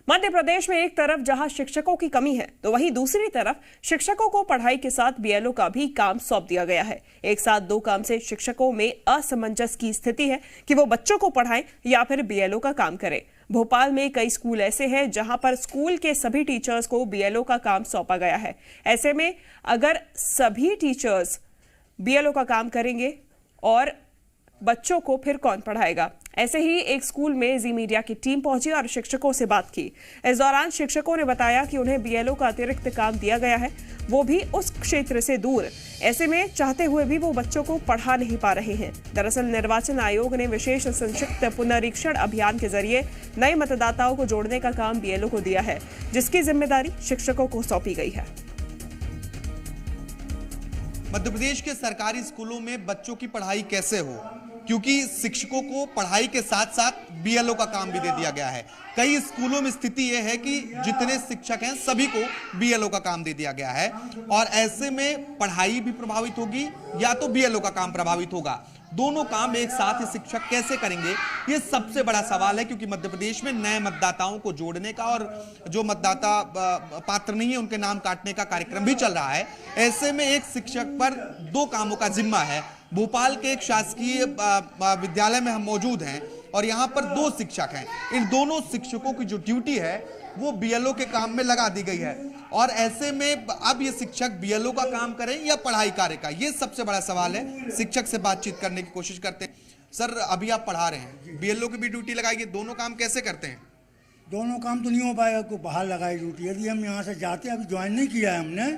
मध्य प्रदेश में एक तरफ जहां शिक्षकों की कमी है तो वहीं दूसरी तरफ शिक्षकों को पढ़ाई के साथ बीएलओ का भी काम सौंप दिया गया है। एक साथ दो काम से शिक्षकों में असमंजस की स्थिति है कि वो बच्चों को पढ़ाएं या फिर बीएलओ का काम करें। भोपाल में कई स्कूल ऐसे हैं जहां पर स्कूल के सभी टीचर्स को बीएलओ का काम सौंपा गया है। ऐसे में अगर सभी टीचर्स बीएलओ का काम करेंगे और बच्चों को फिर कौन पढ़ाएगा? ऐसे ही एक स्कूल में जी मीडिया की टीम पहुंची और शिक्षकों से बात की। इस दौरान शिक्षकों ने बताया कि उन्हें बीएलओ का अतिरिक्त काम दिया गया है, वो भी उस क्षेत्र से दूर। ऐसे में चाहते हुए भी वो बच्चों को पढ़ा नहीं पा रहे हैं। दरअसल निर्वाचन आयोग ने विशेष संक्षिप्त पुनरीक्षण अभियान के जरिए नए मतदाताओं को जोड़ने का काम बीएलओ को दिया है, जिसकी जिम्मेदारी शिक्षकों को सौंपी गई है। मध्य प्रदेश के सरकारी स्कूलों में बच्चों की पढ़ाई कैसे हो, क्योंकि शिक्षकों को पढ़ाई के साथ साथ बीएलओ का काम भी दे दिया गया है। कई स्कूलों में स्थिति यह है कि जितने शिक्षक हैं सभी को बीएलओ का काम दे दिया गया है और ऐसे में पढ़ाई भी प्रभावित होगी या तो बीएलओ का काम प्रभावित होगा। दोनों काम एक साथ ही शिक्षक कैसे करेंगे, ये सबसे बड़ा सवाल है, क्योंकि मध्य प्रदेश में नए मतदाताओं को जोड़ने का और जो मतदाता पात्र नहीं है उनके नाम काटने का कार्यक्रम भी चल रहा है। ऐसे में एक शिक्षक पर दो कामों का जिम्मा है। भोपाल के एक शासकीय विद्यालय में हम मौजूद हैं और यहाँ पर दो शिक्षक हैं। इन दोनों शिक्षकों की जो ड्यूटी है वो बीएलओ के काम में लगा दी गई है और ऐसे में अब ये शिक्षक बीएलओ का काम करें या पढ़ाई कार्य का, ये सबसे बड़ा सवाल है। शिक्षक से बातचीत करने की कोशिश करते हैं। सर, अभी आप पढ़ा रहे हैं, बीएलओ की भी ड्यूटी लगाई, दोनों काम कैसे करते हैं? दोनों काम तो नहीं हो पाएगा, को बाहर लगाई ड्यूटी। यदि हम यहाँ से जाते, अभी ज्वाइन नहीं किया है हमने,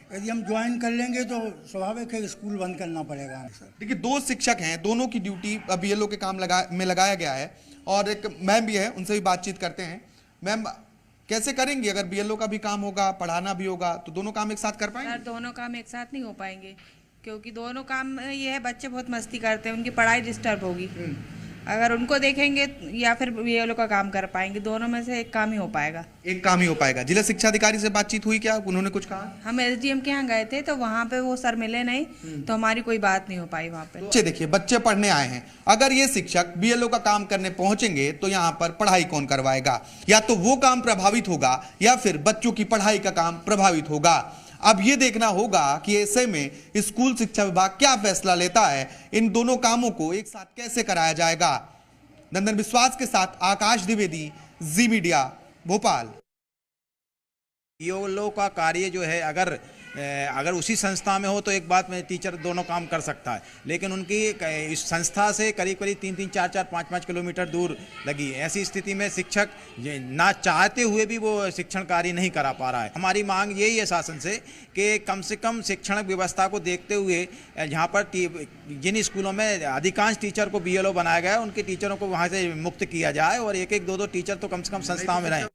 यदि हम ज्वाइन कर लेंगे तो स्वाभाविक है स्कूल बंद करना पड़ेगा। देखिए, दो शिक्षक हैं, दोनों की ड्यूटी बीएलओ के काम में लगाया गया है और एक मैम भी है, उनसे भी बातचीत करते हैं। मैम, कैसे करेंगे? अगर बीएलओ का भी काम होगा, पढ़ाना भी होगा, तो दोनों काम एक साथ कर पाएंगे? सर, दोनों काम एक साथ नहीं हो पाएंगे, क्योंकि दोनों काम ये है, बच्चे बहुत मस्ती करते हैं, उनकी पढ़ाई डिस्टर्ब होगी। अगर उनको देखेंगे या फिर बीएलओ का काम कर पाएंगे, दोनों में से एक काम ही हो पाएगा। एक काम ही हो पाएगा। जिला शिक्षा अधिकारी से बातचीत हुई क्या? उन्होंने कुछ कहा? हम एसडीएम के यहाँ गए थे तो वहाँ पे वो सर मिले नहीं, तो हमारी कोई बात नहीं हो पाई वहाँ पे। बच्चे देखिए, बच्चे पढ़ने आए हैं, अगर ये शिक्षक बीएलओ का काम करने पहुंचेंगे तो यहाँ पर पढ़ाई कौन करवाएगा? या तो वो काम प्रभावित होगा या फिर बच्चों की पढ़ाई का काम प्रभावित होगा। अब ये देखना होगा कि ऐसे में स्कूल शिक्षा विभाग क्या फैसला लेता है, इन दोनों कामों को एक साथ कैसे कराया जाएगा। नंदन विश्वास के साथ आकाश द्विवेदी, जी मीडिया, भोपाल। बीएलओ का कार्य जो है, अगर उसी संस्था में हो तो एक बात में टीचर दोनों काम कर सकता है, लेकिन उनकी इस संस्था से करीब 3-3, 4-4, 5-5 किलोमीटर दूर लगी है। ऐसी स्थिति में शिक्षक ना चाहते हुए भी वो शिक्षण कार्य नहीं करा पा रहा है। हमारी मांग यही है शासन से कि कम से कम शिक्षण व्यवस्था को देखते हुए यहाँ पर जिन स्कूलों में अधिकांश टीचर को बीएलओ बनाया गया है, उनके टीचरों को वहाँ से मुक्त किया जाए और एक 2 टीचर तो कम से कम संस्थाओं में रहें।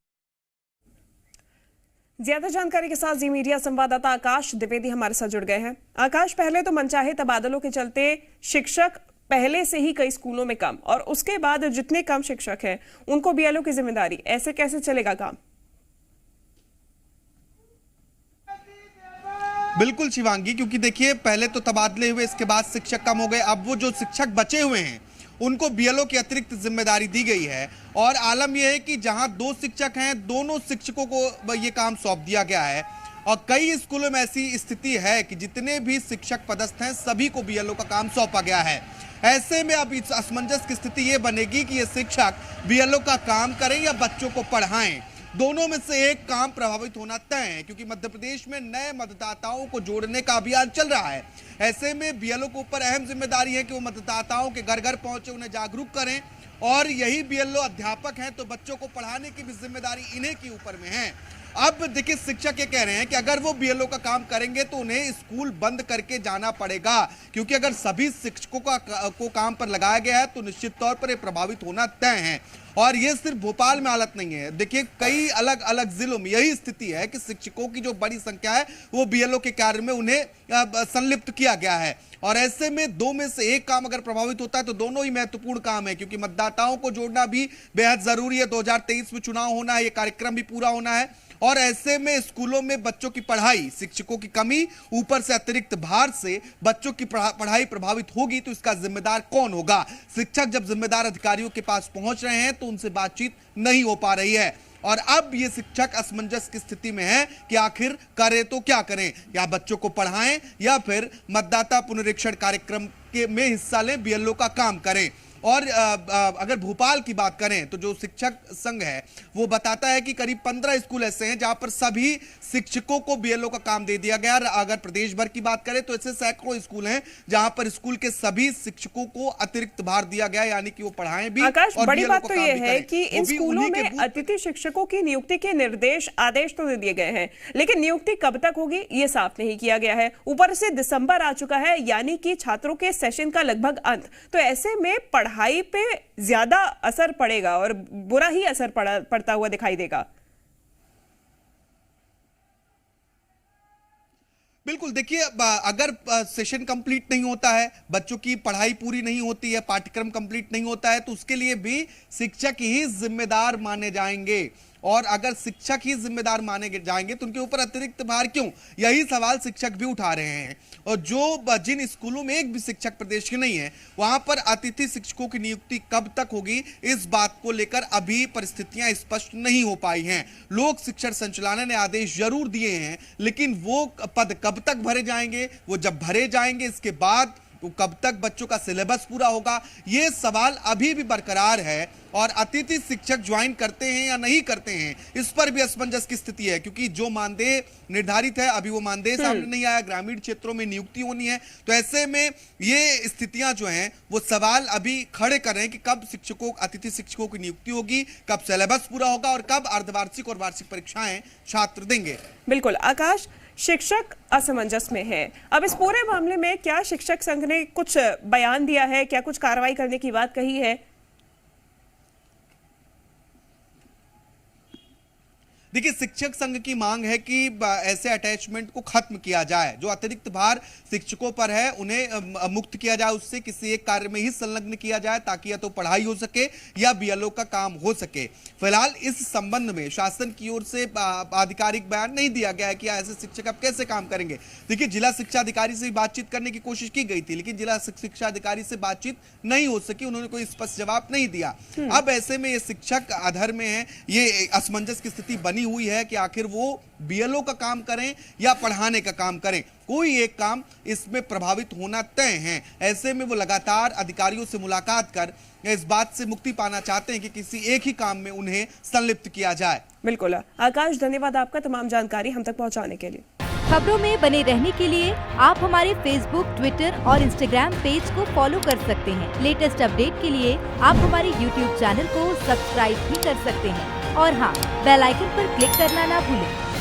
ज्यादा जानकारी के साथ जी मीडिया संवाददाता आकाश द्विवेदी हमारे साथ जुड़ गए हैं। आकाश, पहले तो मनचाहे तबादलों के चलते शिक्षक पहले से ही कई स्कूलों में कम और उसके बाद जितने कम शिक्षक हैं उनको बीएलओ की जिम्मेदारी, ऐसे कैसे चलेगा काम? बिल्कुल शिवांगी, क्योंकि देखिए पहले तो तबादले हुए, इसके बाद शिक्षक कम हो गए। अब वो जो शिक्षक बचे हुए हैं उनको बीएलओ की अतिरिक्त जिम्मेदारी दी गई है और आलम यह है कि जहां दो शिक्षक हैं, दोनों शिक्षकों को ये काम सौंप दिया गया है और कई स्कूलों में ऐसी स्थिति है कि जितने भी शिक्षक पदस्थ हैं सभी को बीएलओ का काम सौंपा गया है। ऐसे में अब इस असमंजस की स्थिति ये बनेगी कि ये शिक्षक बीएलओ का काम करें या बच्चों को पढ़ाएं। दोनों में से एक काम प्रभावित होना तय है, क्योंकि मध्य प्रदेश में नए मतदाताओं को जोड़ने का अभियान चल रहा है। ऐसे में बीएलओ के ऊपर अहम जिम्मेदारी है कि वो मतदाताओं के घर घर पहुंचे, उन्हें जागरूक करें और यही बीएलओ अध्यापक हैं तो बच्चों को पढ़ाने की भी जिम्मेदारी इन्हीं के ऊपर में है। अब देखिए, शिक्षक ये कह रहे हैं कि अगर वो बीएलओ का काम करेंगे तो उन्हें स्कूल बंद करके जाना पड़ेगा, क्योंकि अगर सभी शिक्षकों को काम पर लगाया गया है तो निश्चित तौर पर ये प्रभावित होना तय है। और ये सिर्फ भोपाल में हालत नहीं है, देखिए कई अलग अलग जिलों में यही स्थिति है कि शिक्षकों की जो बड़ी संख्या है वो बीएलओ के कार्य में उन्हें संलिप्त किया गया है और ऐसे में दो में से एक काम अगर प्रभावित होता है तो दोनों ही महत्वपूर्ण काम है, क्योंकि मतदाताओं को जोड़ना भी बेहद जरूरी है। 2023 में चुनाव होना है, ये कार्यक्रम भी पूरा होना है और ऐसे में स्कूलों में बच्चों की पढ़ाई, शिक्षकों की कमी, ऊपर से अतिरिक्त भार से बच्चों की पढ़ाई प्रभावित होगी तो इसका जिम्मेदार कौन होगा? शिक्षक जब जिम्मेदार अधिकारियों के पास पहुंच रहे हैं तो उनसे बातचीत नहीं हो पा रही है और अब ये शिक्षक असमंजस की स्थिति में है कि आखिर करें तो क्या करें, या बच्चों को पढ़ाएं या फिर मतदाता पुनरीक्षण कार्यक्रम के में हिस्सा लें, बीएलओ का काम करें। और अगर भोपाल की बात करें तो जो शिक्षक संघ है वो बताता है कि करीब 15 स्कूल ऐसे हैं जहां पर सभी शिक्षकों को बीएलओ का काम दे दिया गया। अगर प्रदेश भर की बात करें तो ऐसे सैकड़ों स्कूल हैं जहां पर स्कूल के सभी शिक्षकों को अतिरिक्त भार दिया गया, यानी कि वो पढ़ाएं भी। आकाश, और बड़ी बात तो ये है करें। कि इन स्कूलों में अतिथि शिक्षकों की नियुक्ति के निर्देश आदेश तो दे दिए गए हैं, लेकिन नियुक्ति कब तक होगी ये साफ नहीं किया गया है। ऊपर से दिसंबर आ चुका है, यानी कि छात्रों के सेशन का लगभग अंत। तो ऐसे में पढ़ाई पे ज्यादा असर पड़ेगा और बुरा ही असर पड़ता हुआ दिखाई देगा। बिल्कुल, देखिए अगर सेशन कंप्लीट नहीं होता है, बच्चों की पढ़ाई पूरी नहीं होती है, पाठ्यक्रम कंप्लीट नहीं होता है, तो उसके लिए भी शिक्षक ही जिम्मेदार माने जाएंगे। और अगर शिक्षक ही जिम्मेदार माने जाएंगे तो उनके ऊपर अतिरिक्त भार क्यों, यही सवाल शिक्षक भी उठा रहे हैं। और जो जिन स्कूलों में एक भी शिक्षक प्रदेश के नहीं है वहां पर अतिथि शिक्षकों की नियुक्ति कब तक होगी, इस बात को लेकर अभी परिस्थितियां स्पष्ट नहीं हो पाई हैं। लोक शिक्षण संचालनालय ने आदेश जरूर दिए हैं, लेकिन वो पद कब तक भरे जाएंगे, वो जब भरे जाएंगे इसके बाद तो कब तक बच्चों का सिलेबस पूरा होगा, ये सवाल अभी भी बरकरार है। और अतिथि शिक्षक ज्वाइन करते हैं या नहीं करते हैं, इस पर भी असमंजस की स्थिति है, क्योंकि जो मानदेय निर्धारित है अभी वो मानदेय सामने नहीं आया, ग्रामीण क्षेत्रों में नियुक्ति होनी है। तो ऐसे में ये स्थितियां जो हैं वो सवाल अभी खड़े कर रहे हैं कि कब अतिथि शिक्षकों की नियुक्ति होगी, कब सिलेबस पूरा होगा और कब अर्धवार्षिक और वार्षिक परीक्षाएं छात्र देंगे। बिल्कुल आकाश, शिक्षक असमंजस में है। अब इस पूरे मामले में क्या शिक्षक संघ ने कुछ बयान दिया है, क्या कुछ कार्रवाई करने की बात कही है? देखिए, शिक्षक संघ की मांग है कि ऐसे अटैचमेंट को खत्म किया जाए, जो अतिरिक्त भार शिक्षकों पर है उन्हें मुक्त किया जाए, उससे किसी एक कार्य में ही संलग्न किया जाए ताकि या तो पढ़ाई हो सके या बीएलओ का काम हो सके। फिलहाल इस संबंध में शासन की ओर से आधिकारिक बयान नहीं दिया गया है कि ऐसे शिक्षक अब कैसे काम करेंगे। देखिए, जिला शिक्षा अधिकारी से बातचीत करने की कोशिश की गई थी, लेकिन जिला शिक्षा अधिकारी से बातचीत नहीं हो सकी, उन्होंने कोई स्पष्ट जवाब नहीं दिया। अब ऐसे में ये शिक्षक अधर में है, ये असमंजस की स्थिति बनी हुई है कि आखिर वो बीएलओ का काम करें या पढ़ाने का काम करें, कोई एक काम इसमें प्रभावित होना तय है। ऐसे में वो लगातार अधिकारियों से मुलाकात कर इस बात से मुक्ति पाना चाहते हैं कि किसी एक ही काम में उन्हें संलिप्त किया जाए। बिल्कुल आकाश, धन्यवाद आपका तमाम जानकारी हम तक पहुंचाने के लिए। खबरों में बने रहने के लिए आप हमारे फेसबुक, ट्विटर और इंस्टाग्राम पेज को फॉलो कर सकते हैं। लेटेस्ट अपडेट के लिए आप हमारे यूट्यूब चैनल को सब्सक्राइब भी कर सकते हैं और हाँ, बेल आइकन पर क्लिक करना ना भूलें।